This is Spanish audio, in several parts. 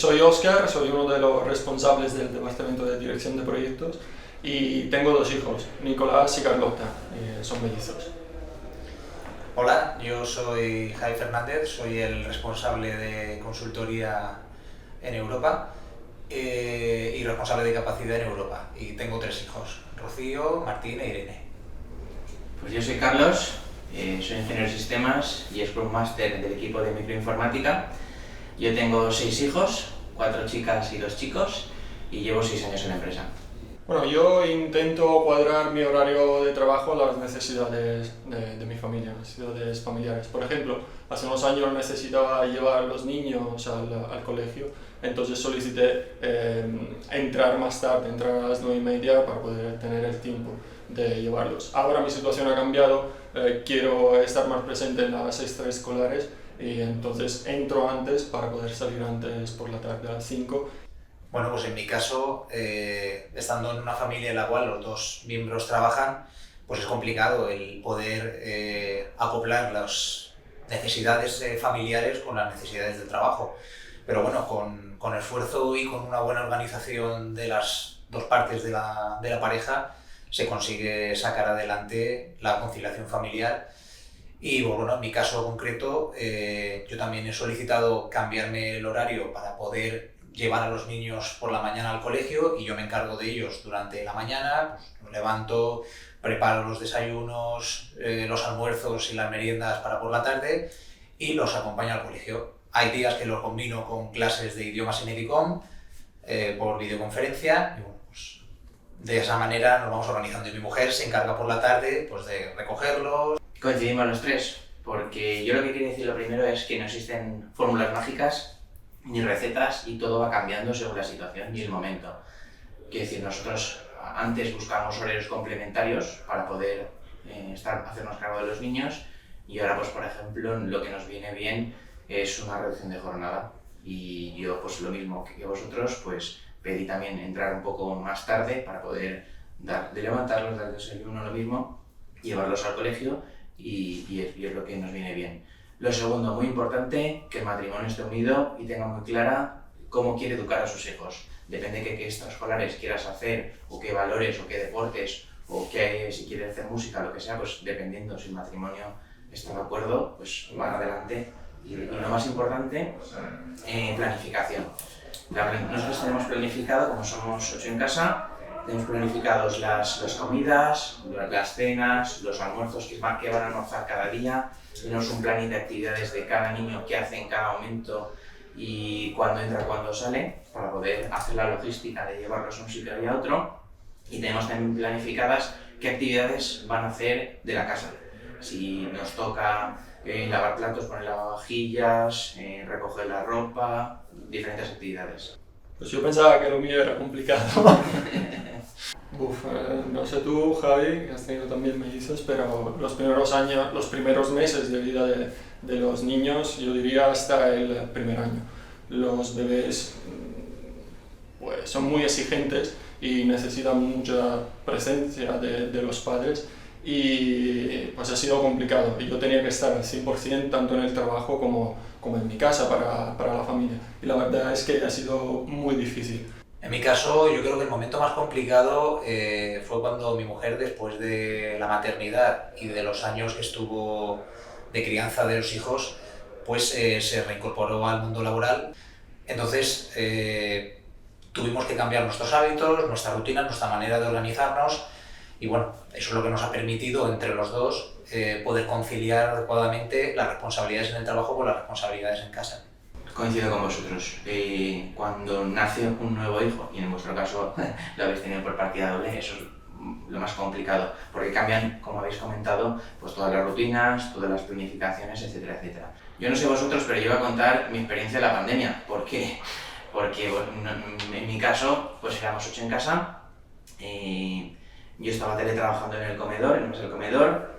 Soy Óscar, soy uno de los responsables del Departamento de Dirección de Proyectos y tengo dos hijos, Nicolás y Carlota, son mellizos. Hola, yo soy Javi Fernández, soy el responsable de consultoría en Europa y responsable de capacidad en Europa. Y tengo tres hijos, Rocío, Martín e Irene. Pues yo soy Carlos, soy ingeniero de sistemas y Scrum Master del equipo de microinformática. Yo tengo 6 hijos, 4 chicas y 2 chicos y llevo 6 años en la empresa. Bueno, yo intento cuadrar mi horario de trabajo a las necesidades de mi familia, necesidades familiares. Por ejemplo, hace unos años necesitaba llevar a los niños al colegio, entonces solicité entrar más tarde, entrar a las 9:30 para poder tener el tiempo de llevarlos. Ahora mi situación ha cambiado, quiero estar más presente en las extraescolares y entonces entro antes para poder salir antes por la tarde a las 5. Bueno, pues en mi caso, estando en una familia en la cual los dos miembros trabajan, pues es complicado el poder acoplar las necesidades familiares con las necesidades del trabajo. Pero bueno, con esfuerzo y con una buena organización de las dos partes de la pareja, se consigue sacar adelante la conciliación familiar. Y bueno, en mi caso concreto, yo también he solicitado cambiarme el horario para poder llevar a los niños por la mañana al colegio y yo me encargo de ellos durante la mañana, pues los levanto, preparo los desayunos, los almuerzos y las meriendas para por la tarde y los acompaño al colegio. Hay días que los combino con clases de idiomas en EDICOM por videoconferencia y bueno, pues de esa manera nos vamos organizando y mi mujer se encarga por la tarde pues de recogerlos. Coincidimos los tres, porque yo lo que quiero decir lo primero es que no existen fórmulas mágicas ni recetas y todo va cambiando según la situación y el momento. Quiero decir, nosotros antes buscábamos horarios complementarios para poder hacernos cargo de los niños y ahora, pues por ejemplo, lo que nos viene bien es una reducción de jornada y yo, pues lo mismo que vosotros, pues pedí también entrar un poco más tarde para poder levantarlos, dar el desayuno, lo mismo, llevarlos al colegio y es lo que nos viene bien. Lo segundo, muy importante, que el matrimonio esté unido y tenga muy clara cómo quiere educar a sus hijos. Depende de qué extraescolares quieras hacer, o qué valores, o qué deportes, o si quieres hacer música, lo que sea, pues dependiendo si el matrimonio está de acuerdo, pues van adelante. Y lo más importante, planificación. Nosotros tenemos planificado, como somos 8 en casa, tenemos planificados las comidas, las cenas, los almuerzos que van a almorzar cada día. Tenemos un plan de actividades de cada niño que hace en cada momento y cuándo entra, cuándo sale, para poder hacer la logística de llevarlos a un sitio y a otro. Y tenemos también planificadas qué actividades van a hacer de la casa. Si nos toca lavar platos, poner lavavajillas, recoger la ropa, diferentes actividades. Pues yo pensaba que lo mío era complicado. No sé tú, Javi, que has tenido también mellizos, pero los primeros meses de vida de los niños, yo diría hasta el primer año. Los bebés pues, son muy exigentes y necesitan mucha presencia de los padres y pues ha sido complicado. Y yo tenía que estar al 100% tanto en el trabajo como en mi casa para la familia. Y la verdad es que ha sido muy difícil. En mi caso, yo creo que el momento más complicado fue cuando mi mujer, después de la maternidad y de los años que estuvo de crianza de los hijos, pues se reincorporó al mundo laboral. Entonces, tuvimos que cambiar nuestros hábitos, nuestra rutina, nuestra manera de organizarnos y bueno, eso es lo que nos ha permitido entre los dos poder conciliar adecuadamente las responsabilidades en el trabajo con las responsabilidades en casa. Coincido con vosotros. Cuando nace un nuevo hijo, y en vuestro caso lo habéis tenido por partida doble, eso es lo más complicado, porque cambian, como habéis comentado, pues todas las rutinas, todas las planificaciones, etcétera, etcétera. Yo no sé vosotros, pero yo voy a contar mi experiencia en la pandemia. ¿Por qué? Porque bueno, en mi caso, pues éramos 8 en casa, yo estaba teletrabajando en el comedor,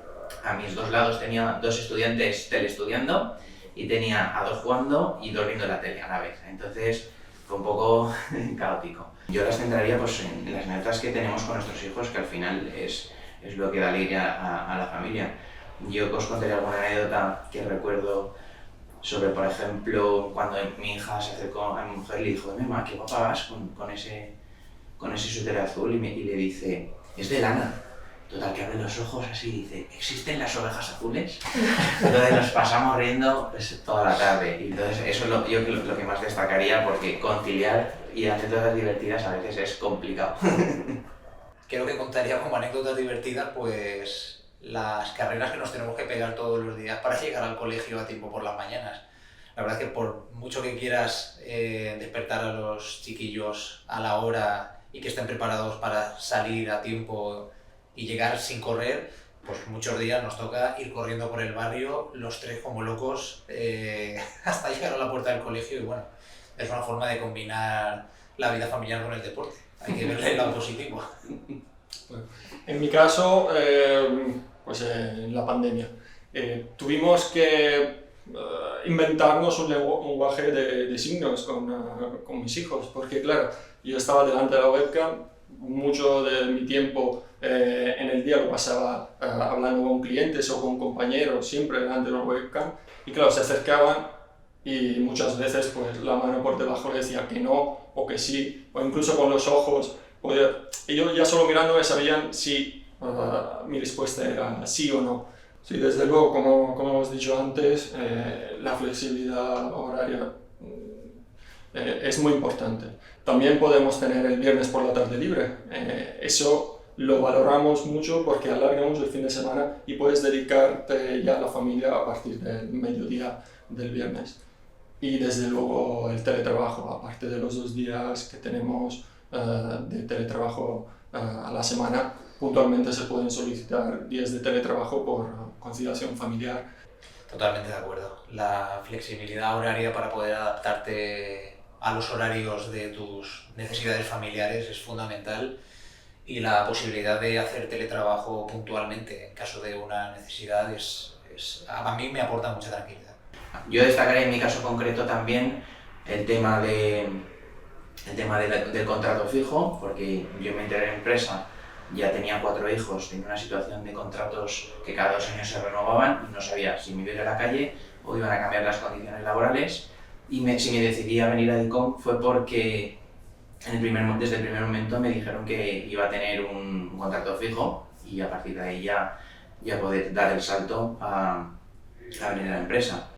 a mis dos lados tenía 2 estudiantes teleestudiando, y tenía a 2 jugando y 2 viendo la tele a la vez. Entonces fue un poco caótico. Yo las centraría pues, en las anécdotas que tenemos con nuestros hijos, que al final es lo que da alegría a la familia. Yo os contaré alguna anécdota que recuerdo sobre, por ejemplo, cuando mi hija se acercó a mi mujer y le dijo, mamá, ¿qué guapa vas con ese suéter azul? Y le dice, es de lana. Total, que abre los ojos así y dice, ¿existen las ovejas azules? Entonces nos pasamos riendo pues, toda la tarde. Y entonces eso es lo que más destacaría, porque conciliar y anécdotas divertidas a veces es complicado. Creo que contaría como anécdotas divertidas pues las carreras que nos tenemos que pegar todos los días para llegar al colegio a tiempo por las mañanas. La verdad es que por mucho que quieras despertar a los chiquillos a la hora y que estén preparados para salir a tiempo y llegar sin correr, pues muchos días nos toca ir corriendo por el barrio, los tres como locos, hasta llegar a la puerta del colegio y bueno, es una forma de combinar la vida familiar con el deporte. Hay que verle el lado positivo. Bueno, en mi caso, pues en la pandemia, tuvimos que inventarnos un lenguaje de signos con mis hijos, porque claro, yo estaba delante de la webcam, mucho de mi tiempo en el día lo pasaba hablando con clientes o con compañeros, siempre delante de la webcam, y claro, se acercaban y muchas veces pues la mano por debajo le decía que no o que sí, o incluso con los ojos, ellos ya solo mirándome sabían si mi respuesta era sí o no. Sí, desde luego, como hemos dicho antes, la flexibilidad horaria es muy importante. También podemos tener el viernes por la tarde libre. Eso lo valoramos mucho porque alargamos el fin de semana y puedes dedicarte ya a la familia a partir del mediodía del viernes. Y desde luego el teletrabajo, aparte de los 2 días que tenemos de teletrabajo a la semana, puntualmente se pueden solicitar días de teletrabajo por conciliación familiar. Totalmente de acuerdo. La flexibilidad horaria para poder adaptarte a los horarios de tus necesidades familiares es fundamental y la posibilidad de hacer teletrabajo puntualmente en caso de una necesidad a mí me aporta mucha tranquilidad. Yo destacaré en mi caso concreto también el tema del contrato fijo, porque yo me enteré en empresa, ya tenía 4 hijos, tenía una situación de contratos que cada 2 años se renovaban y no sabía si me iba a ir a la calle o iban a cambiar las condiciones laborales. Y si me decidí a venir a DICOM fue porque desde el primer momento me dijeron que iba a tener un contrato fijo y a partir de ahí ya poder dar el salto a venir a la empresa.